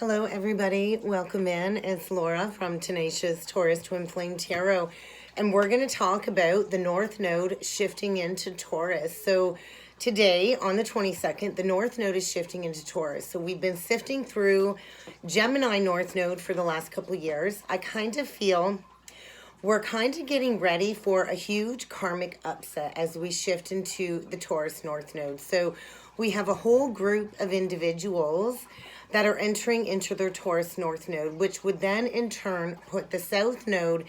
Hello, everybody. Welcome in. It's Laura from Tenacious Taurus Twin Flame Tarot, and we're going to talk about the North Node shifting into Taurus. So today, on the 22nd, the North Node is shifting into Taurus. So we've been sifting through Gemini North Node for the last couple of years. I kind of feel we're kind of getting ready for a huge karmic upset as we shift into the Taurus North Node. So we have a whole group of individuals that are entering into their Taurus North Node, which would then in turn put the South Node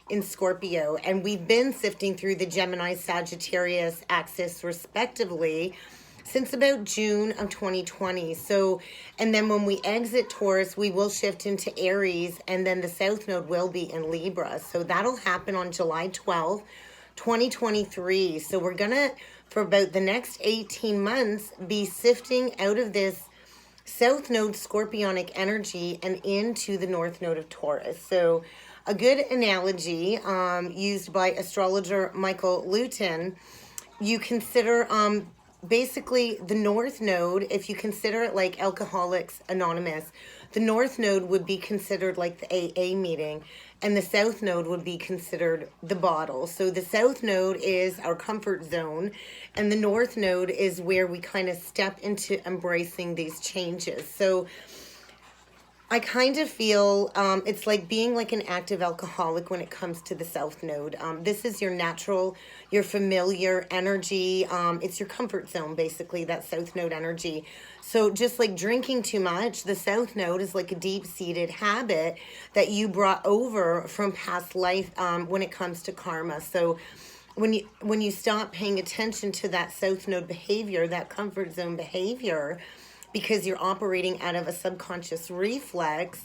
in Scorpio. And we've been sifting through the Gemini Sagittarius axis respectively since about June of 2020. So, and then when we exit Taurus, we will shift into Aries, and then the South Node will be in Libra. So that'll happen on July 12th, 2023. So we're gonna, for about the next 18 months, be sifting out of this South Node Scorpionic energy and into the North Node of Taurus. So a good analogy used by astrologer Michael Luton, you consider basically the North Node, if you consider it like Alcoholics Anonymous, the North Node would be considered like the AA meeting, and the South Node would be considered the bottle. So the South Node is our comfort zone, and the North Node is where we kind of step into embracing these changes. So I kind of feel it's like being like an active alcoholic when it comes to the South Node. This is your natural, your familiar energy. It's your comfort zone, basically, that South Node energy. So just like drinking too much, the South Node is like a deep-seated habit that you brought over from past life when it comes to karma. So when you stop paying attention to that South Node behavior, that comfort zone behavior, because you're operating out of a subconscious reflex,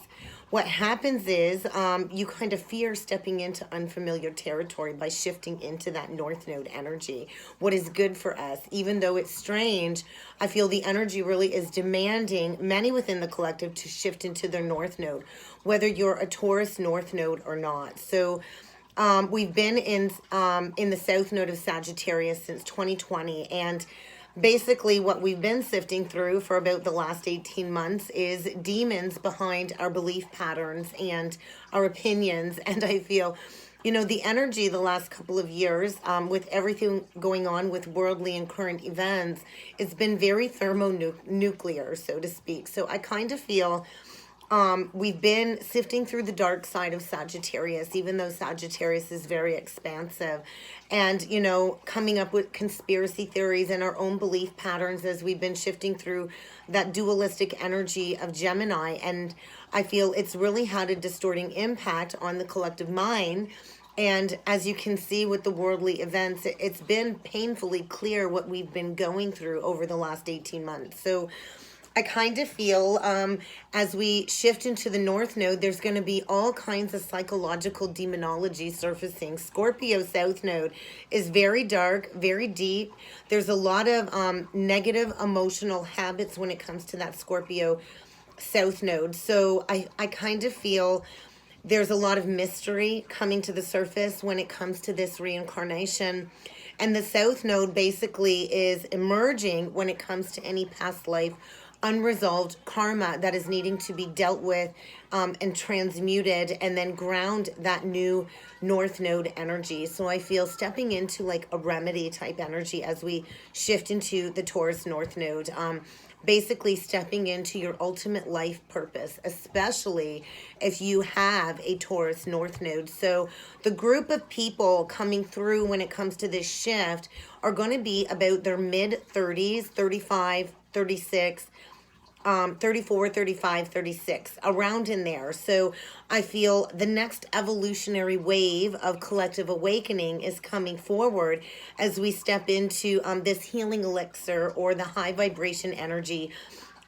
what happens is you kind of fear stepping into unfamiliar territory by shifting into that North Node energy. What is good for us, even though it's strange, I feel the energy really is demanding many within the collective to shift into their North Node, whether you're a Taurus North Node or not. So we've been in the South Node of Sagittarius since 2020, and basically what we've been sifting through for about the last 18 months is demons behind our belief patterns and our opinions. And I feel, you know, the energy the last couple of years with everything going on with worldly and current events, it's been very thermonuclear, so to speak. So I kind of feel we've been sifting through the dark side of Sagittarius, even though Sagittarius is very expansive, and, you know, coming up with conspiracy theories and our own belief patterns as we've been shifting through that dualistic energy of Gemini. And I feel it's really had a distorting impact on the collective mind. And as you can see with the worldly events, it's been painfully clear what we've been going through over the last 18 months. So I kind of feel as we shift into the North Node, there's going to be all kinds of psychological demonology surfacing. Scorpio South Node is very dark, very deep. There's a lot of negative emotional habits when it comes to that Scorpio South Node. So I kind of feel there's a lot of mystery coming to the surface when it comes to this reincarnation. And the South Node basically is emerging when it comes to any past life unresolved karma that is needing to be dealt with and transmuted, and then ground that new North Node energy. So I feel stepping into like a remedy type energy as we shift into the Taurus North Node. Basically stepping into your ultimate life purpose, especially if you have a Taurus North Node. So the group of people coming through when it comes to this shift are going to be about their mid-30s, 35, 36, 34, 35, 36, around in there. So I feel the next evolutionary wave of collective awakening is coming forward as we step into this healing elixir or the high vibration energy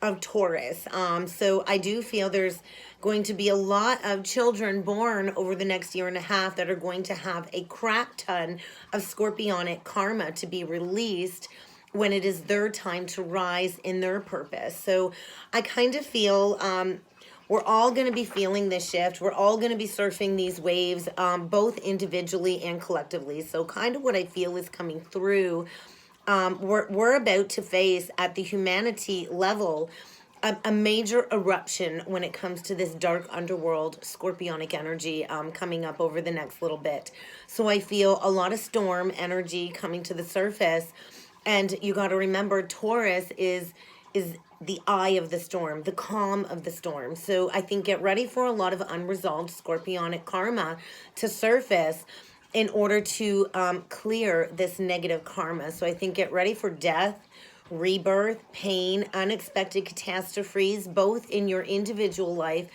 of Taurus. So I do feel there's going to be a lot of children born over the next year and a half that are going to have a crap ton of scorpionic karma to be released when it is their time to rise in their purpose. So I kind of feel we're all going to be feeling this shift. We're all going to be surfing these waves, both individually and collectively. So kind of what I feel is coming through, we're about to face at the humanity level a major eruption when it comes to this dark underworld scorpionic energy coming up over the next little bit. So I feel a lot of storm energy coming to the surface. And you got to remember, Taurus is the eye of the storm, the calm of the storm. So I think get ready for a lot of unresolved scorpionic karma to surface in order to clear this negative karma. So I think get ready for death, rebirth, pain, unexpected catastrophes, both in your individual life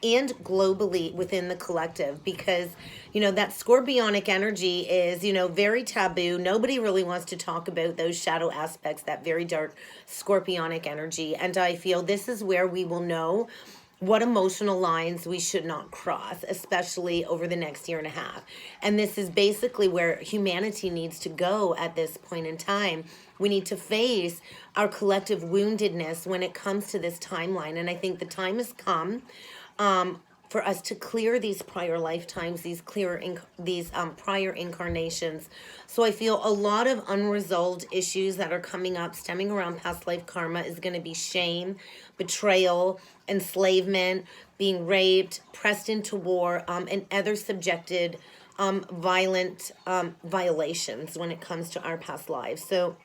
and globally within the collective, because that scorpionic energy is very taboo. Nobody really wants to talk about those shadow aspects, that very dark scorpionic energy. And I feel this is where we will know what emotional lines we should not cross, especially over the next year and a half. And this is basically where humanity needs to go at this point in time. We need to face our collective woundedness when it comes to this timeline. And I think the time has come for us to clear these prior lifetimes, these prior incarnations. So I feel a lot of unresolved issues that are coming up stemming around past life karma is going to be shame, betrayal, enslavement, being raped, pressed into war, and other subjected violent violations when it comes to our past lives. So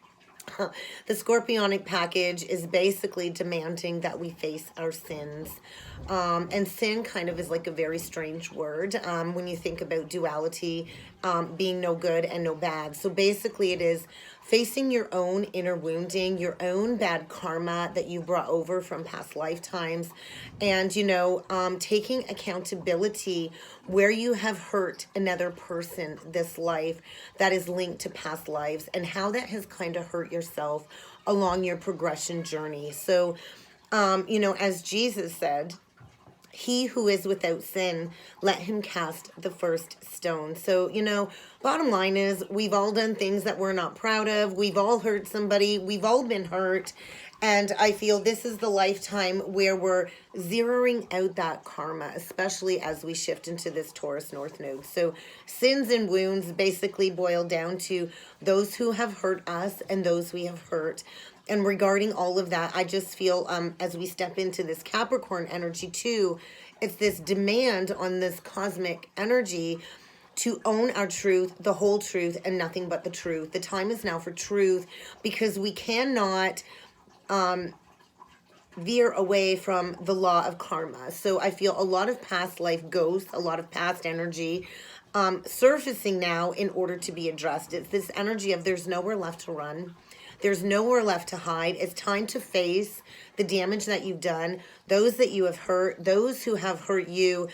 the scorpionic package is basically demanding that we face our sins. And sin kind of is like a very strange word when you think about duality, being no good and no bad. So basically it is facing your own inner wounding, your own bad karma that you brought over from past lifetimes, and taking accountability where you have hurt another person this life that is linked to past lives, and how that has kind of hurt yourself along your progression journey. So as Jesus said, he who is without sin, let him cast the first stone. So, bottom line is we've all done things that we're not proud of. We've all hurt somebody. We've all been hurt. And I feel this is the lifetime where we're zeroing out that karma, especially as we shift into this Taurus North Node. So sins and wounds basically boil down to those who have hurt us and those we have hurt. And regarding all of that, I just feel as we step into this Capricorn energy too, it's this demand on this cosmic energy to own our truth, the whole truth, and nothing but the truth. The time is now for truth, because we cannot veer away from the law of karma. So I feel a lot of past life ghosts, a lot of past energy surfacing now in order to be addressed. It's this energy of there's nowhere left to run. There's nowhere left to hide. It's time to face the damage that you've done, those that you have hurt, those who have hurt you,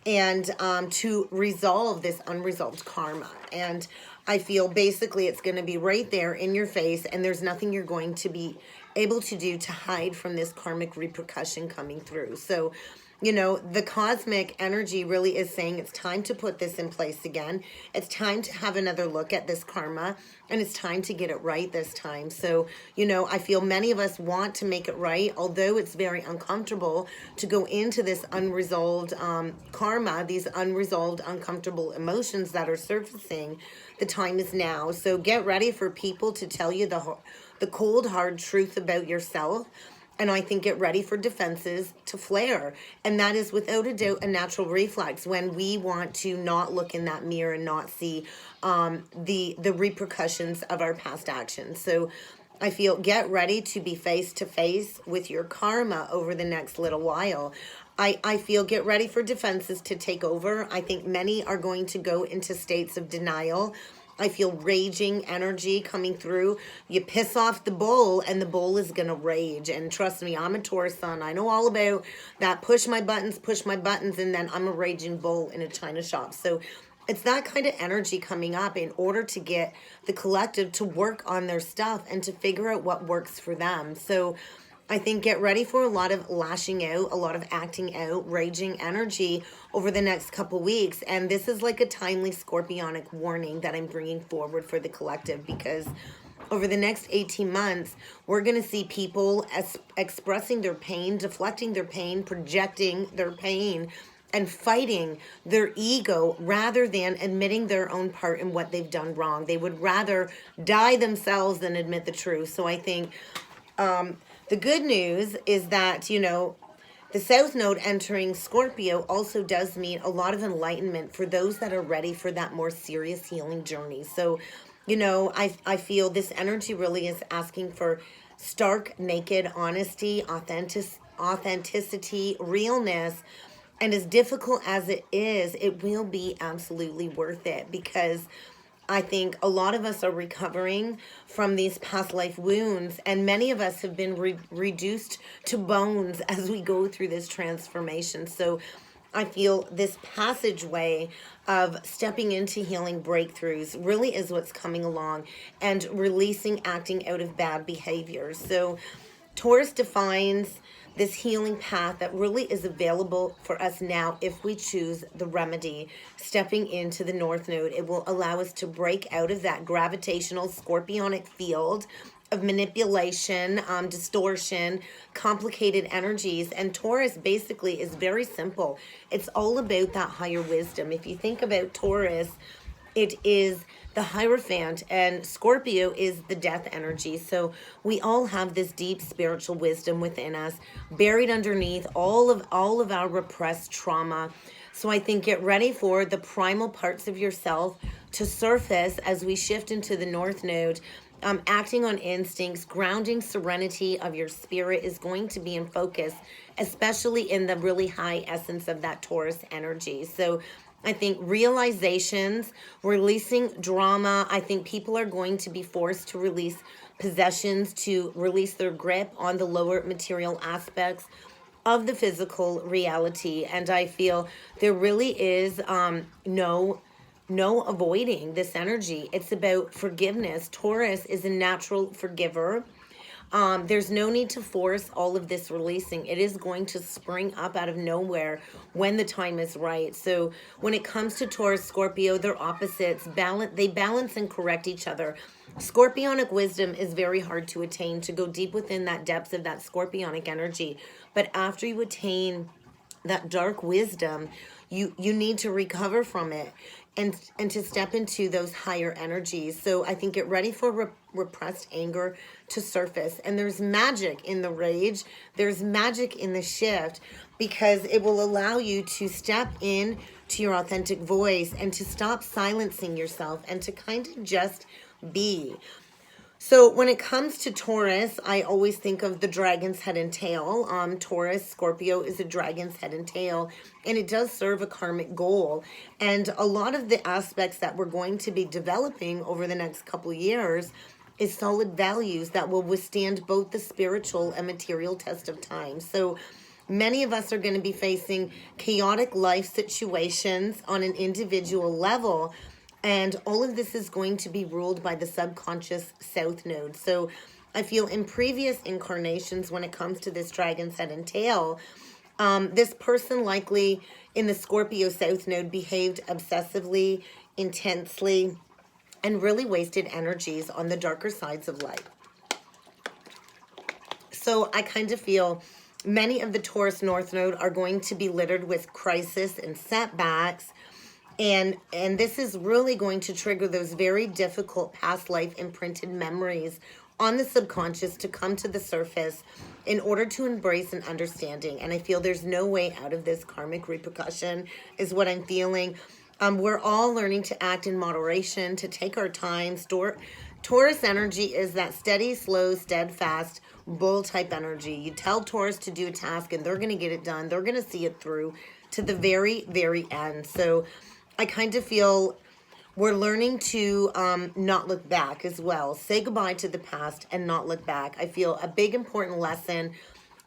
and to resolve this unresolved karma. And I feel basically it's going to be right there in your face, and there's nothing you're going to be able to do to hide from this karmic repercussion coming through. So the cosmic energy really is saying it's time to put this in place again. It's time to have another look at this karma, and it's time to get it right this time. So, I feel many of us want to make it right, although it's very uncomfortable to go into this unresolved karma, these unresolved, uncomfortable emotions that are surfacing. The time is now. So get ready for people to tell you the cold, hard truth about yourself. And I think get ready for defenses to flare. And that is without a doubt a natural reflex when we want to not look in that mirror and not see the repercussions of our past actions. So I feel get ready to be face to face with your karma over the next little while. I feel get ready for defenses to take over. I think many are going to go into states of denial. I feel raging energy coming through. You piss off the bull and the bull is going to rage. And trust me, I'm a Taurus sun. I know all about that. Push my buttons, and then I'm a raging bull in a china shop. So it's that kind of energy coming up in order to get the collective to work on their stuff and to figure out what works for them. So I think get ready for a lot of lashing out, a lot of acting out, raging energy over the next couple weeks. And this is like a timely scorpionic warning that I'm bringing forward for the collective, because over the next 18 months, we're going to see people expressing their pain, deflecting their pain, projecting their pain, and fighting their ego rather than admitting their own part in what they've done wrong. They would rather die themselves than admit the truth. So I think The good news is that, you know, the South Node entering Scorpio also does mean a lot of enlightenment for those that are ready for that more serious healing journey. So, you know, I feel this energy really is asking for stark, naked honesty, authenticity, realness. And as difficult as it is, it will be absolutely worth it, because I think a lot of us are recovering from these past life wounds, and many of us have been reduced to bones as we go through this transformation. So I feel this passageway of stepping into healing breakthroughs really is what's coming along, and releasing acting out of bad behaviors. So Taurus defines this healing path that really is available for us now if we choose the remedy. Stepping into the North Node, it will allow us to break out of that gravitational scorpionic field of manipulation, distortion, complicated energies. And Taurus basically is very simple. It's all about that higher wisdom. If you think about Taurus, it is the Hierophant, and Scorpio is the death energy. So we all have this deep spiritual wisdom within us, buried underneath all of our repressed trauma. So I think get ready for the primal parts of yourself to surface as we shift into the North Node. Acting on instincts, grounding serenity of your spirit is going to be in focus, especially in the really high essence of that Taurus energy. So I think realizations, releasing drama. I think people are going to be forced to release possessions, to release their grip on the lower material aspects of the physical reality. And I feel there really is no avoiding this energy. It's about forgiveness. Taurus is a natural forgiver. There's no need to force all of this releasing. It is going to spring up out of nowhere when the time is right. So when it comes to Taurus, Scorpio, they're opposites. They balance and correct each other. Scorpionic wisdom is very hard to attain, to go deep within that depths of that scorpionic energy. But after you attain that dark wisdom, you need to recover from it, and to step into those higher energies. So I think get ready for repressed anger to surface. And there's magic in the rage. There's magic in the shift, because it will allow you to step in to your authentic voice and to stop silencing yourself and to kind of just be. So when it comes to Taurus, I always think of the dragon's head and tail. Taurus, Scorpio is a dragon's head and tail, and it does serve a karmic goal. And a lot of the aspects that we're going to be developing over the next couple of years is solid values that will withstand both the spiritual and material test of time. So many of us are going to be facing chaotic life situations on an individual level, and all of this is going to be ruled by the subconscious South Node. So I feel in previous incarnations, when it comes to this dragon's head and tail, this person likely in the Scorpio South Node behaved obsessively, intensely, and really wasted energies on the darker sides of life. So I kind of feel many of the Taurus North Node are going to be littered with crisis and setbacks. And this is really going to trigger those very difficult past life imprinted memories on the subconscious to come to the surface in order to embrace an understanding. And I feel there's no way out of this karmic repercussion is what I'm feeling. We're all learning to act in moderation, to take our time. Taurus energy is that steady, slow, steadfast, bull type energy. You tell Taurus to do a task and they're going to get it done. They're going to see it through to the very, very end. So I kind of feel we're learning to not look back as well. Say goodbye to the past and not look back. I feel a big important lesson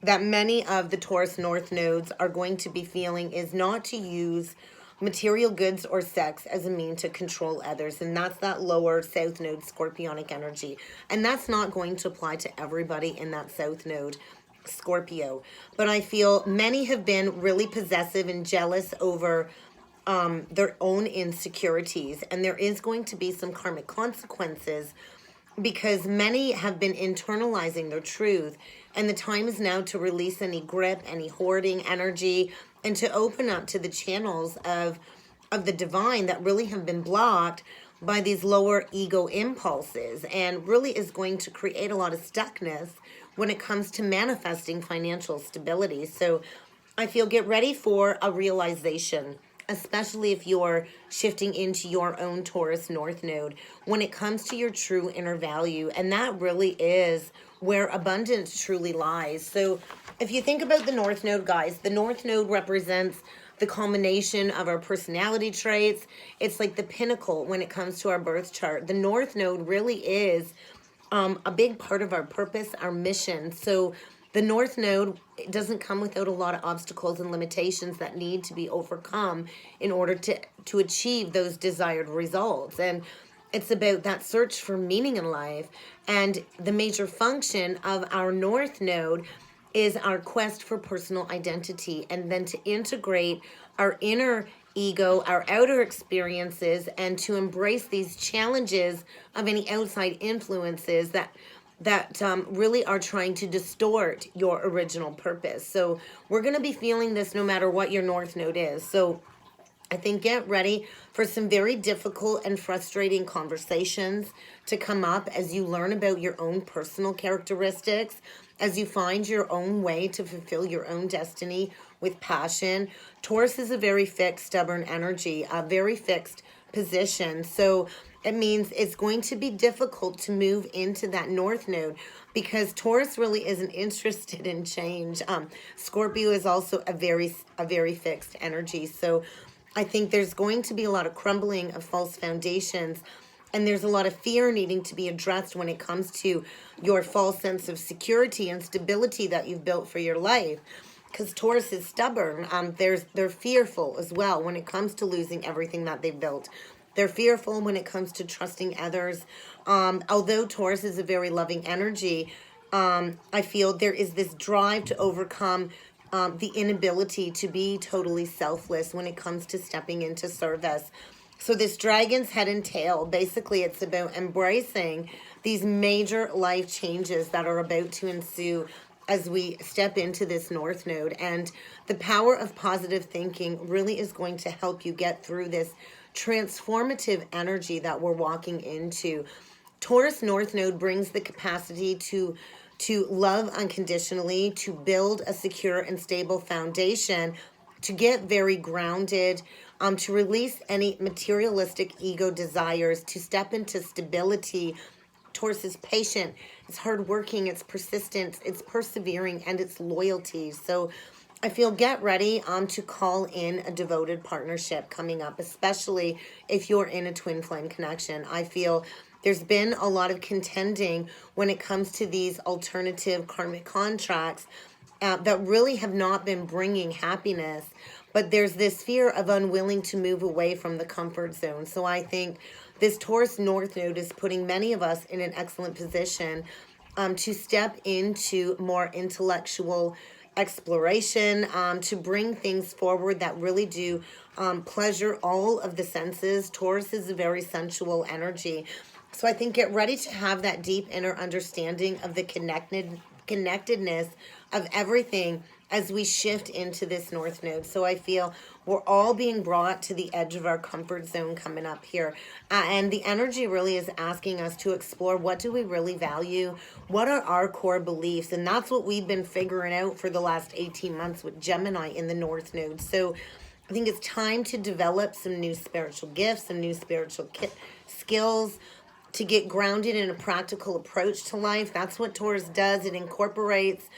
that many of the Taurus North Nodes are going to be feeling is not to use material goods or sex as a mean to control others. And that's that lower South Node scorpionic energy. And that's not going to apply to everybody in that South Node Scorpio. But I feel many have been really possessive and jealous over their own insecurities, and there is going to be some karmic consequences because many have been internalizing their truth, and the time is now to release any grip, any hoarding energy, and to open up to the channels of the divine that really have been blocked by these lower ego impulses, and really is going to create a lot of stuckness when it comes to manifesting financial stability. So I feel get ready for a realization, especially if you're shifting into your own Taurus North Node, when it comes to your true inner value. And that really is where abundance truly lies. So if you think about the North Node, guys, the North Node represents the culmination of our personality traits. It's like the pinnacle when it comes to our birth chart. The North Node really is a big part of our purpose, our mission. So the North Node doesn't come without a lot of obstacles and limitations that need to be overcome in order to achieve those desired results. And it's about that search for meaning in life. And the major function of our North Node is our quest for personal identity, and then to integrate our inner ego, our outer experiences, and to embrace these challenges of any outside influences that really are trying to distort your original purpose. So we're going to be feeling this no matter what your North Node is. So I think get ready for some very difficult and frustrating conversations to come up as you learn about your own personal characteristics, as you find your own way to fulfill your own destiny with passion. Taurus is a very fixed, stubborn energy, a very fixed position. So it means it's going to be difficult to move into that North Node because Taurus really isn't interested in change. Scorpio is also a very fixed energy. So I think there's going to be a lot of crumbling of false foundations, and there's a lot of fear needing to be addressed when it comes to your false sense of security and stability that you've built for your life. Because Taurus is stubborn. They're fearful as well when it comes to losing everything that they've built. They're fearful when it comes to trusting others. Although Taurus is a very loving energy, I feel there is this drive to overcome the inability to be totally selfless when it comes to stepping into service. So this dragon's head and tail, basically it's about embracing these major life changes that are about to ensue as we step into this North Node. And the power of positive thinking really is going to help you get through this transformative energy that we're walking into. Taurus North Node brings the capacity to love unconditionally, to build a secure and stable foundation, to get very grounded, to release any materialistic ego desires, to step into stability. Taurus is patient, it's hardworking, it's persistent, it's persevering, and it's loyalty. So I feel get ready to call in a devoted partnership coming up, especially if you're in a twin flame connection. I feel there's been a lot of contending when it comes to these alternative karmic contracts that really have not been bringing happiness. But there's this fear of unwilling to move away from the comfort zone. So I think this Taurus North Node is putting many of us in an excellent position to step into more intellectual exploration, to bring things forward that really do pleasure all of the senses. Taurus is a very sensual energy. So I think get ready to have that deep inner understanding of the connectedness of everything as we shift into this North Node. So I feel we're all being brought to the edge of our comfort zone coming up here. And the energy really is asking us to explore, what do we really value? What are our core beliefs? And that's what we've been figuring out for the last 18 months with Gemini in the North Node. So I think it's time to develop some new spiritual gifts, some new spiritual skills, to get grounded in a practical approach to life. That's what Taurus does. It incorporates,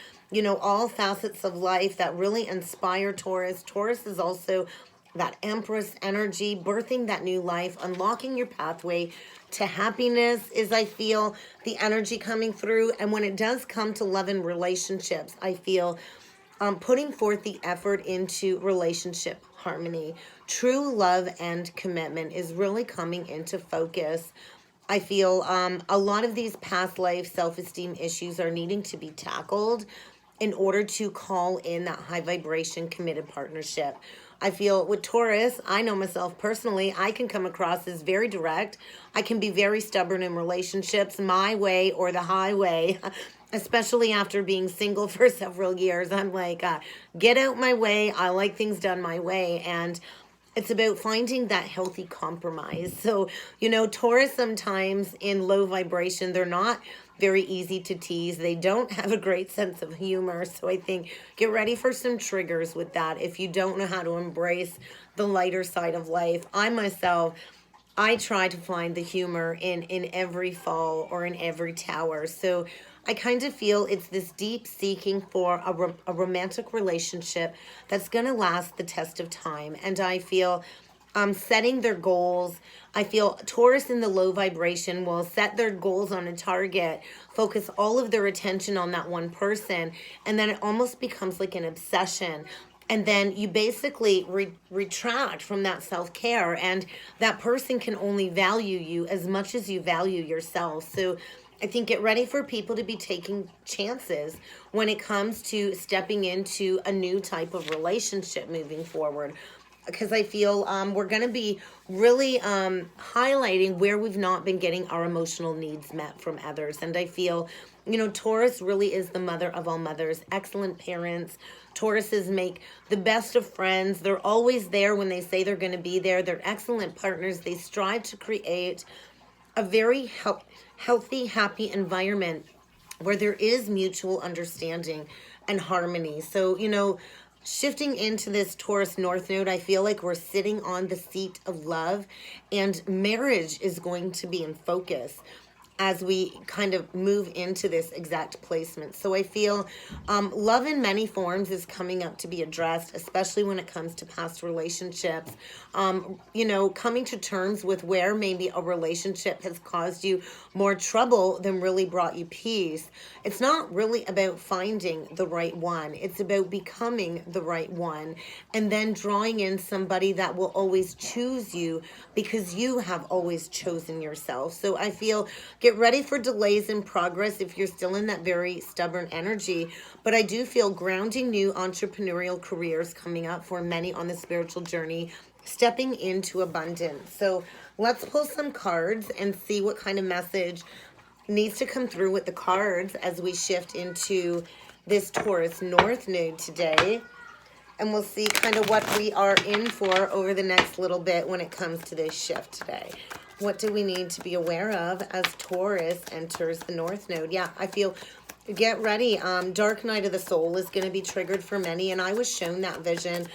all facets of life that really inspire Taurus. Taurus is also that Empress energy, birthing that new life, unlocking your pathway to happiness is, I feel, the energy coming through. And when it does come to love and relationships, I feel putting forth the effort into relationship harmony. True love and commitment is really coming into focus. I feel a lot of these past life self-esteem issues are needing to be tackled in order to call in that high vibration committed partnership. I feel with Taurus, I know myself personally, I can come across as very direct. I can be very stubborn in relationships, my way or the highway, especially after being single for several years. I'm like, get out my way. I like things done my way. And it's about finding that healthy compromise. So, Taurus sometimes in low vibration, they're very easy to tease. They don't have a great sense of humor. So I think get ready for some triggers with that if you don't know how to embrace the lighter side of life. I myself, I try to find the humor in every fall or in every tower. So I kind of feel it's this deep seeking for a romantic relationship that's going to last the test of time. And I feel setting their goals. I feel Taurus in the low vibration will set their goals on a target, focus all of their attention on that one person, and then it almost becomes like an obsession. And then you basically retract from that self-care, and that person can only value you as much as you value yourself. So I think get ready for people to be taking chances when it comes to stepping into a new type of relationship moving forward. Because I feel we're going to be really highlighting where we've not been getting our emotional needs met from others. And I feel, Taurus really is the mother of all mothers, excellent parents. Tauruses make the best of friends. They're always there when they say they're going to be there. They're excellent partners. They strive to create a very healthy, happy environment where there is mutual understanding and harmony. So, shifting into this Taurus North Node, I feel like we're sitting on the seat of love, and marriage is going to be in focus as we kind of move into this exact placement. So I feel love in many forms is coming up to be addressed, especially when it comes to past relationships. Coming to terms with where maybe a relationship has caused you more trouble than really brought you peace. It's not really about finding the right one. It's about becoming the right one, and then drawing in somebody that will always choose you because you have always chosen yourself. So I feel get ready for delays in progress if you're still in that very stubborn energy. But I do feel grounding new entrepreneurial careers coming up for many on the spiritual journey, stepping into abundance. So let's pull some cards and see what kind of message needs to come through with the cards as we shift into this Taurus North Node today. And we'll see kind of what we are in for over the next little bit when it comes to this shift today. What do we need to be aware of as Taurus enters the North Node? Yeah, I feel, get ready. Dark night of the soul is going to be triggered for many. And I was shown that vision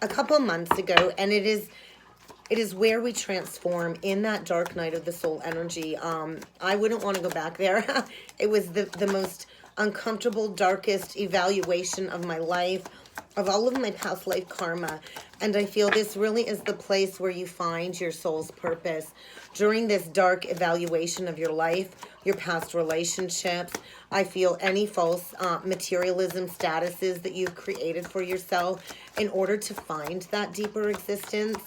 a couple months ago. And it is where we transform in that dark night of the soul energy. I wouldn't want to go back there. It was the most uncomfortable, darkest evaluation of my life, of all of my past life karma. And I feel this really is the place where you find your soul's purpose. During this dark evaluation of your life, your past relationships, I feel any false materialism statuses that you've created for yourself in order to find that deeper existence,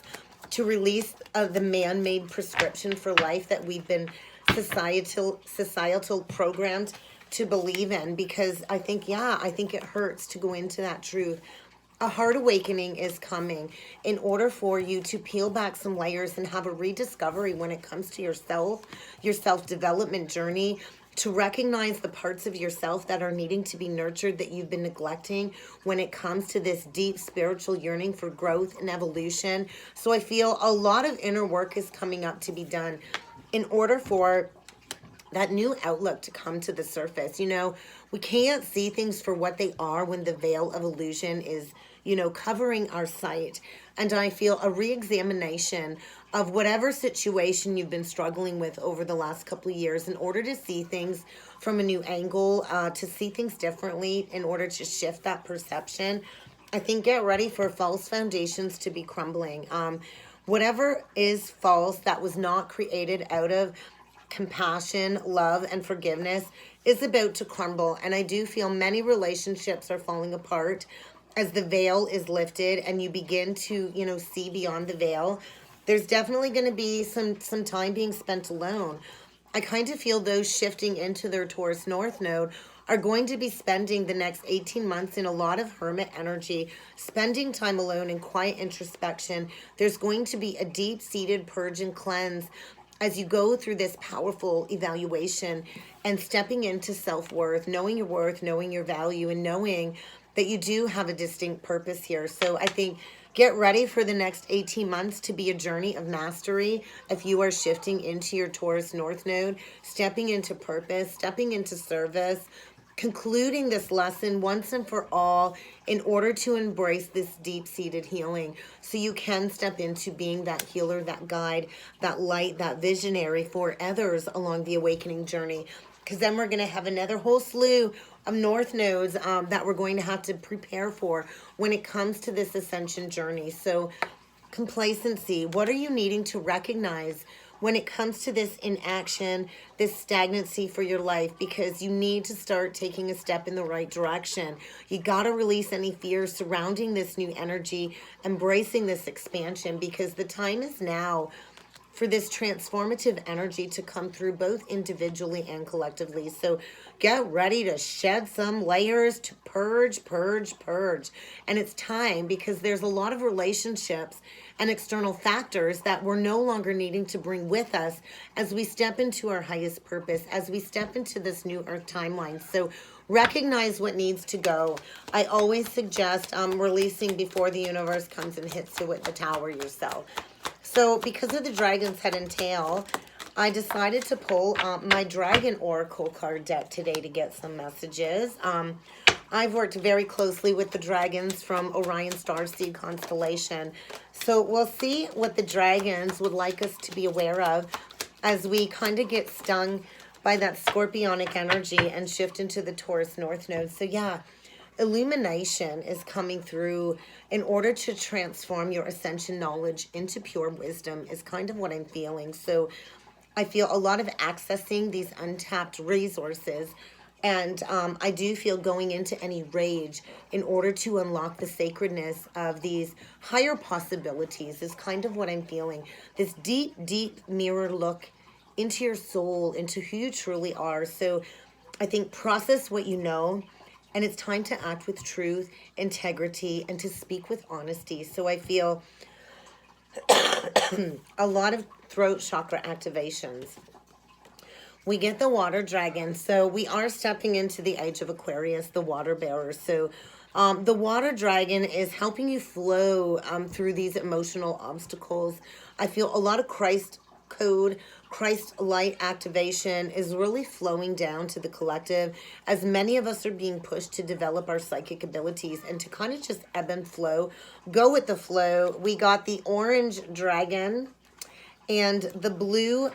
to release the man-made prescription for life that we've been societal programmed to believe in. Because I think it hurts to go into that truth. A heart awakening is coming in order for you to peel back some layers and have a rediscovery when it comes to yourself, your self-development journey, to recognize the parts of yourself that are needing to be nurtured that you've been neglecting when it comes to this deep spiritual yearning for growth and evolution. So I feel a lot of inner work is coming up to be done in order for that new outlook to come to the surface. We can't see things for what they are when the veil of illusion is, covering our sight. And I feel a re-examination of whatever situation you've been struggling with over the last couple of years in order to see things from a new angle, to see things differently in order to shift that perception. I think get ready for false foundations to be crumbling. Whatever is false that was not created out of compassion, love, and forgiveness is about to crumble. And I do feel many relationships are falling apart as the veil is lifted and you begin to, see beyond the veil. There's definitely going to be some time being spent alone. I kind of feel those shifting into their Taurus North Node are going to be spending the next 18 months in a lot of hermit energy, spending time alone in quiet introspection. There's going to be a deep-seated purge and cleanse as you go through this powerful evaluation and stepping into self-worth, knowing your worth, knowing your value, and knowing that you do have a distinct purpose here. So I think get ready for the next 18 months to be a journey of mastery. If you are shifting into your Taurus North Node, stepping into purpose, stepping into service, concluding this lesson once and for all in order to embrace this deep-seated healing so you can step into being that healer, that guide, that light, that visionary for others along the awakening journey. Because then we're going to have another whole slew of north nodes that we're going to have to prepare for when it comes to this ascension journey. So complacency, what are you needing to recognize when it comes to this inaction, this stagnancy for your life? Because you need to start taking a step in the right direction. You got to release any fears surrounding this new energy, embracing this expansion, because the time is now for this transformative energy to come through both individually and collectively. So get ready to shed some layers, to purge, purge, purge. And it's time, because there's a lot of relationships and external factors that we're no longer needing to bring with us as we step into our highest purpose, as we step into this new earth timeline. So recognize what needs to go. I always suggest releasing before the universe comes and hits you with the tower yourself. So because of the dragon's head and tail, I decided to pull my Dragon Oracle card deck today to get some messages. I've worked very closely with the dragons from Orion Starseed constellation. So we'll see what the dragons would like us to be aware of as we kind of get stung by that scorpionic energy and shift into the Taurus North Node. So yeah, illumination is coming through in order to transform your ascension knowledge into pure wisdom is kind of what I'm feeling. So I feel a lot of accessing these untapped resources. And I do feel going into any rage in order to unlock the sacredness of these higher possibilities is kind of what I'm feeling. This deep, deep mirror look into your soul, into who you truly are. So I think process what you know, and it's time to act with truth, integrity, and to speak with honesty. So I feel a lot of throat chakra activations. We get the water dragon. So we are stepping into the age of Aquarius, the water bearer. So the water dragon is helping you flow through these emotional obstacles. I feel a lot of Christ code, Christ light activation is really flowing down to the collective, as many of us are being pushed to develop our psychic abilities and to kind of just ebb and flow, go with the flow. We got the orange dragon and the blue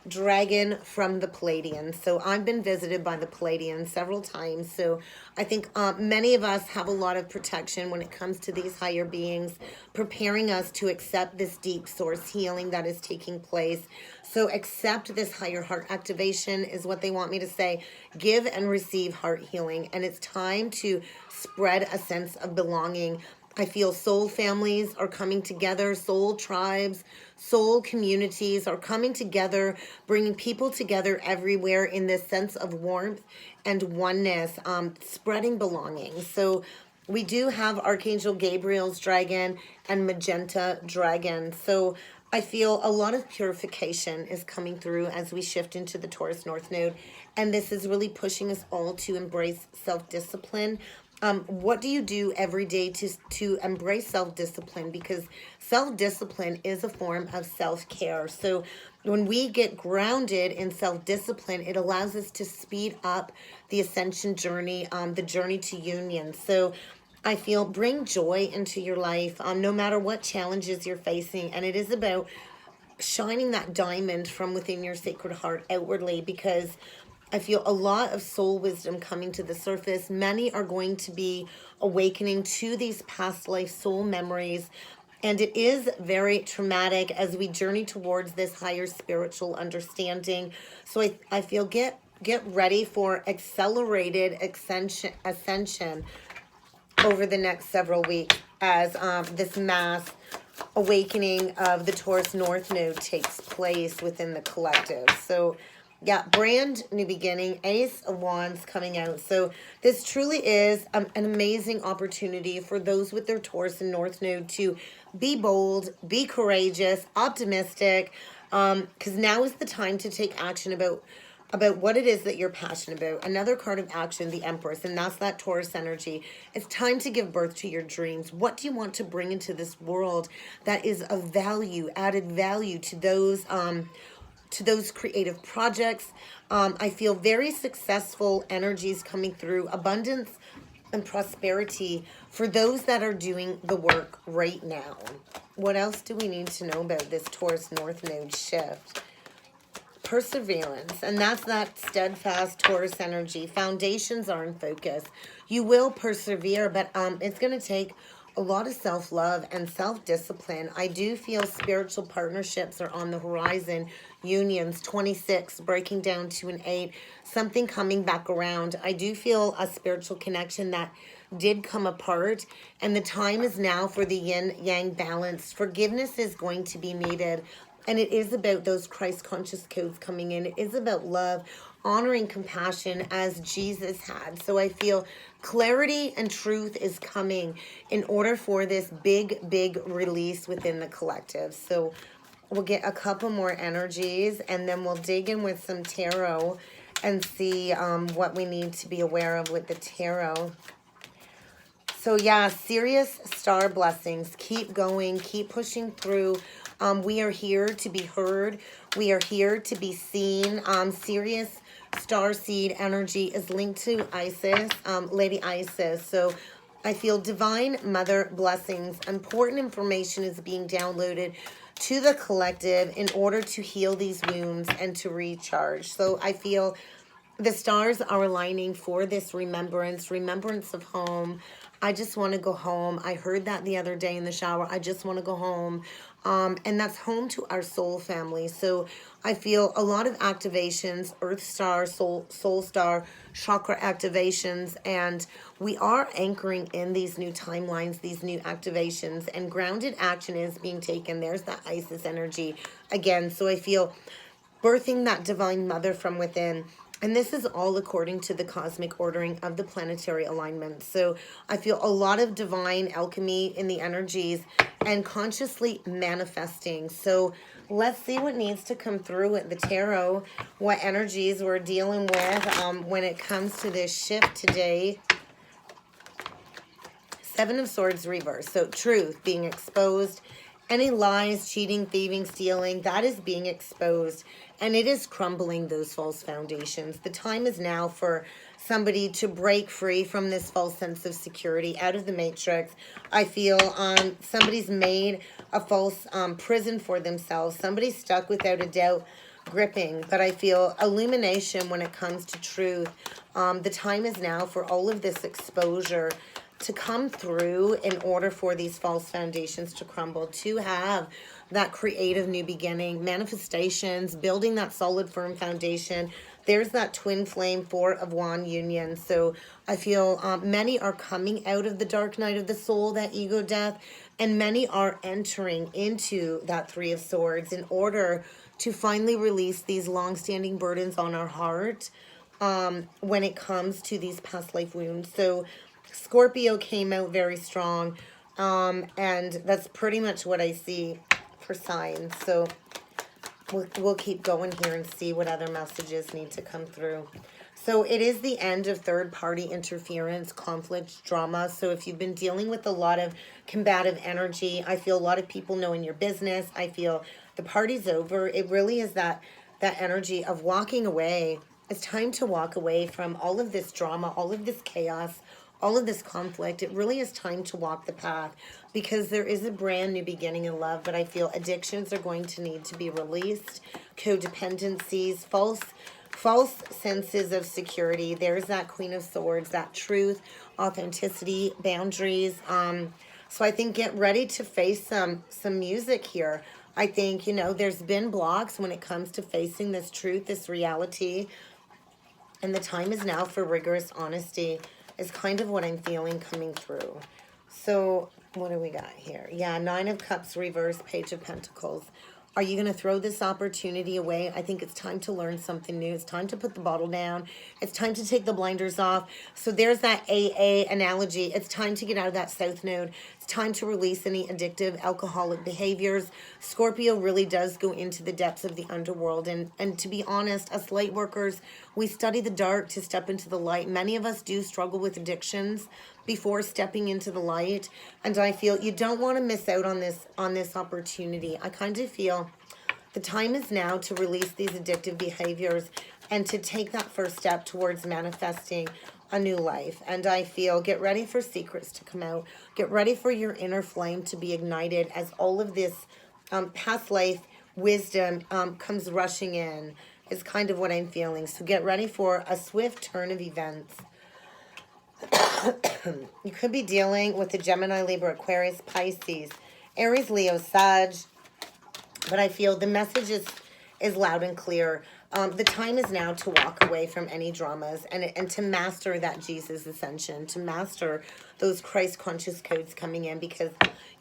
dragon from the Pleiadians. So I've been visited by the Pleiadians several times. So I think many of us have a lot of protection when it comes to these higher beings, preparing us to accept this deep source healing that is taking place. So accept this higher heart activation is what they want me to say. Give and receive heart healing. And it's time to spread a sense of belonging. I feel soul families are coming together, soul tribes, soul communities are coming together, bringing people together everywhere in this sense of warmth and oneness, spreading belonging. So we do have Archangel Gabriel's dragon and magenta dragon. So I feel a lot of purification is coming through as we shift into the Taurus North Node. And this is really pushing us all to embrace self-discipline. What do you do every day to embrace self-discipline? Because self-discipline is a form of self-care. So when we get grounded in self-discipline, it allows us to speed up the ascension journey, the journey to union. So I feel bring joy into your life, no matter what challenges you're facing. And it is about shining that diamond from within your sacred heart outwardly, because I feel a lot of soul wisdom coming to the surface. Many are going to be awakening to these past life soul memories. And it is very traumatic as we journey towards this higher spiritual understanding. So I feel get ready for accelerated ascension over the next several weeks as this mass awakening of the Taurus North Node takes place within the collective. So yeah, brand new beginning, Ace of Wands coming out. So this truly is an amazing opportunity for those with their Taurus and North Node to be bold, be courageous, optimistic, because now is the time to take action about about what it is that you're passionate about. Another card of action, the Empress, and that's that Taurus energy. It's time to give birth to your dreams. What do you want to bring into this world that is of value, added value to those creative projects? I feel very successful energies coming through, abundance and prosperity for those that are doing the work right now. What else do we need to know about this Taurus North Node shift? Perseverance, and that's that steadfast Taurus energy. Foundations are in focus. You will persevere, but it's going to take a lot of self-love and self-discipline. I do feel spiritual partnerships are on the horizon. Unions, 26, breaking down to an 8, something coming back around. I do feel a spiritual connection that did come apart, and the time is now for the yin-yang balance. Forgiveness is going to be needed. And it is about those Christ conscious codes coming in. It is about love, honoring compassion as Jesus had. So I feel clarity and truth is coming in order for this big, big release within the collective. So we'll get a couple more energies and then we'll dig in with some tarot and see what we need to be aware of with the tarot. So yeah, serious star blessings. Keep going, keep pushing through. We are here to be heard. We are here to be seen. Sirius star seed energy is linked to Isis, Lady Isis. So I feel divine mother blessings. Important information is being downloaded to the collective in order to heal these wounds and to recharge. So I feel the stars are aligning for this remembrance of home. I just want to go home. I heard that the other day in the shower. I just want to go home. And that's home to our soul family. So I feel a lot of activations, Earth Star, Soul Star, chakra activations, and we are anchoring in these new timelines, these new activations, and grounded action is being taken. There's that Isis energy again. So I feel birthing that divine mother from within. And this is all according to the cosmic ordering of the planetary alignment. So I feel a lot of divine alchemy in the energies and consciously manifesting. So let's see what needs to come through at the tarot, what energies we're dealing with when it comes to this shift today. Seven of Swords reverse. So truth being exposed. Any lies, cheating, thieving, stealing, that is being exposed. And it is crumbling those false foundations. The time is now for somebody to break free from this false sense of security, out of the matrix. I feel somebody's made a false prison for themselves. Somebody's stuck without a doubt, gripping. But I feel illumination when it comes to truth. The time is now for all of this exposure to come through in order for these false foundations to crumble, to have that creative new beginning, manifestations, building that solid, firm foundation. There's that twin flame, Four of Wands union. So I feel many are coming out of the dark night of the soul, that ego death, and many are entering into that Three of Swords in order to finally release these long-standing burdens on our heart when it comes to these past life wounds. So Scorpio came out very strong, and that's pretty much what I see for signs. So we'll keep going here and see what other messages need to come through. So it is the end of third-party interference, conflict, drama. So if you've been dealing with a lot of combative energy, I feel a lot of people knowing your business. I feel the party's over. It really is that energy of walking away. It's time to walk away from all of this drama, all of this chaos, all of this conflict. It really is time to walk the path because there is a brand new beginning in love, but I feel addictions are going to need to be released, codependencies, false senses of security. There's that Queen of Swords, that truth, authenticity, boundaries. So I think get ready to face some music here. I think, there's been blocks when it comes to facing this truth, this reality, and the time is now for rigorous honesty is kind of what I'm feeling coming through. So what do we got here? Yeah, Nine of Cups reverse, Page of Pentacles. Are you going to throw this opportunity away? I think it's time to learn something new. It's time to put the bottle down. It's time to take the blinders off. So there's that AA analogy. It's time to get out of that south node. It's time to release any addictive alcoholic behaviors. Scorpio really does go into the depths of the underworld. And to be honest, us light workers, we study the dark to step into the light. Many of us do struggle with addictions before stepping into the light, and I feel you don't want to miss out on this opportunity. I kind of feel the time is now to release these addictive behaviors and to take that first step towards manifesting a new life. And I feel get ready for secrets to come out. Get ready for your inner flame to be ignited as all of this past life wisdom comes rushing in, is kind of what I'm feeling. So get ready for a swift turn of events. You could be dealing with the Gemini, Libra, Aquarius, Pisces, Aries, Leo, Sag. But I feel the message is loud and clear. The time is now to walk away from any dramas and to master that Jesus ascension, to master those Christ conscious codes coming in, because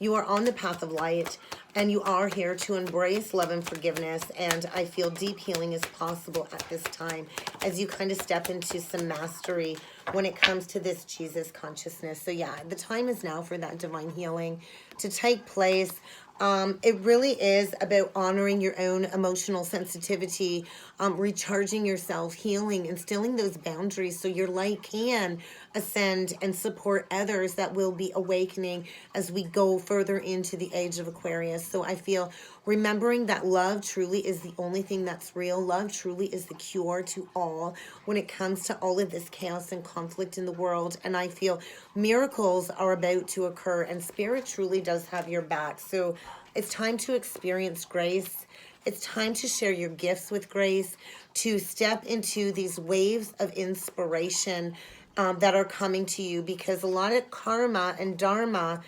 you are on the path of light and you are here to embrace love and forgiveness. And I feel deep healing is possible at this time as you kind of step into some mastery when it comes to this Jesus consciousness. So yeah, the time is now for that divine healing to take place. It really is about honoring your own emotional sensitivity, recharging yourself, healing, instilling those boundaries so your light can ascend and support others that will be awakening as we go further into the age of Aquarius. So I feel remembering that love truly is the only thing that's real. Love truly is the cure to all when it comes to all of this chaos and conflict in the world. And I feel miracles are about to occur and Spirit truly does have your back. So it's time to experience grace. It's time to share your gifts with grace, to step into these waves of inspiration that are coming to you, because a lot of karma and dharma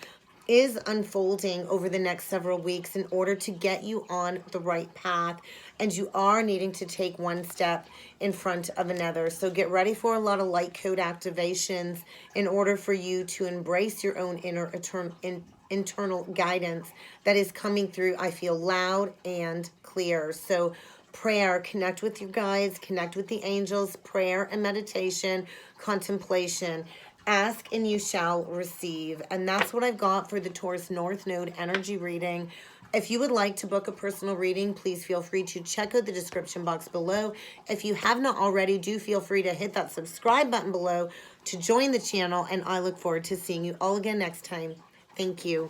is unfolding over the next several weeks in order to get you on the right path, and you are needing to take one step in front of another. So get ready for a lot of light code activations in order for you to embrace your own inner internal guidance that is coming through, I feel, loud and clear. So prayer, connect with your guides, connect with the angels, prayer and meditation, contemplation. Ask and you shall receive. And that's what I've got for the Taurus North Node energy reading. If you would like to book a personal reading, please feel free to check out the description box below. If you have not already, do feel free to hit that subscribe button below to join the channel. And I look forward to seeing you all again next time. Thank you.